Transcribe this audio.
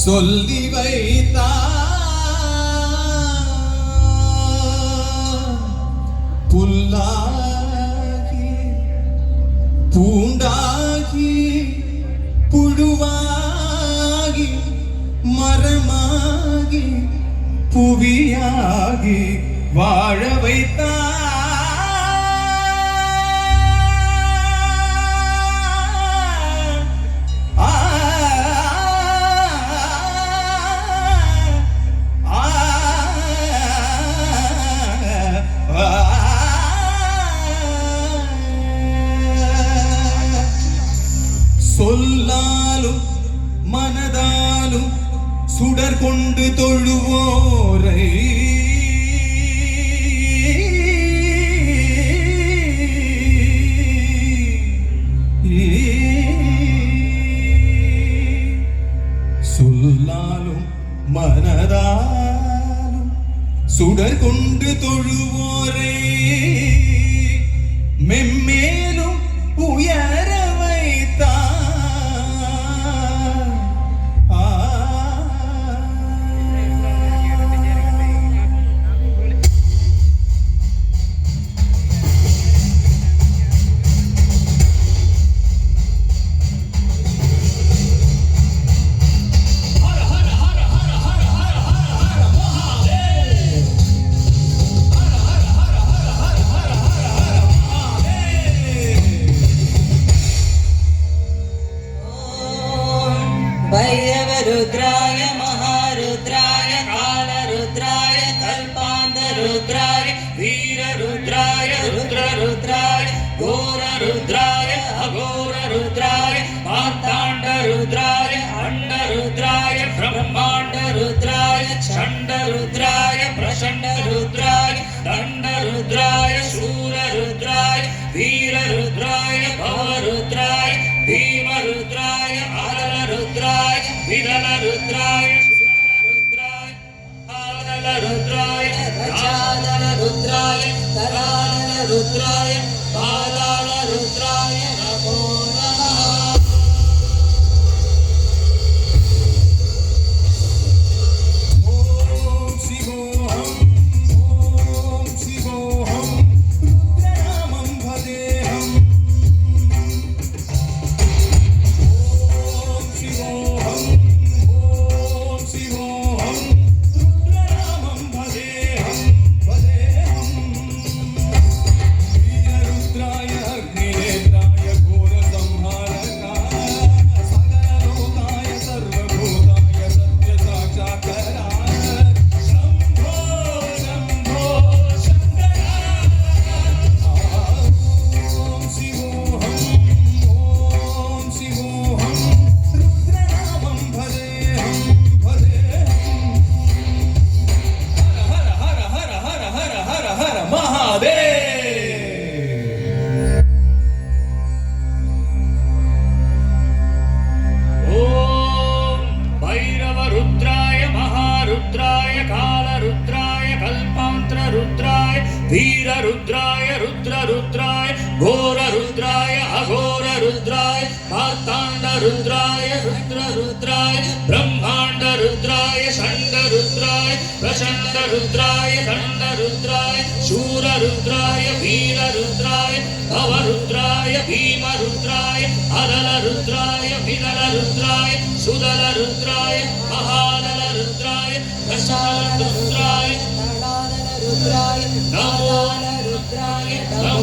சொல்லி வைத்தா புல்லாகி பூண்டாகி புழுவாகி மரமாகி புவியாகி வாழ வைத்தா சொல்லாலும் மனதாலும் சுடர் கொண்டு தொழுவோரை சொல்லாலும் மனதாலும் சுடர் கொண்டு தொழுவோரை மெம்மேலும் உயர வைத்தா भैरवरुद्राय महारुद्राय कालरुद्राय कल्पान्तरुद्राय वीररुद्राय रुद्ररुद्राय घोररुद्राय अघोररुद्राय मार्ताण्डरुद्राय अण्डरुद्राय ब्रह्माण्डरुद्राय चण्डरुद्राय प्रचण्डरुद्राय दण्डरुद्राय शूररुद्राय वीररुद्राय भवरुद्राय भीमरुद्राय रुद्राय विरलरुद्राय सुरलरुद्राय आललरुद्राय गजाननरुद्राय करालरुद्राय पालालरुद्राय नमो नमः। ओम शिवोऽहं ओम शिवोऽहं रुद्रनामं भजेऽहं वीररुद्राय रुद्ररुद्राय घोररुद्राय अघोररुद्राय मार्ताण्डरुद्राय रुद्ररुद्राय ब्रह्माण्डरुद्राय चण्डरुद्राय प्रचण्डरुद्राय दण्डरुद्राय शूररुद्राय वीररुद्राय भवरुद्राय भीमरुद्राय अरलरुद्राय विरलरुद्राय सुदलरुद्राय महानलरुद्राय प्रसादरुद्राय रुद्राय नमो रुद्राय नमो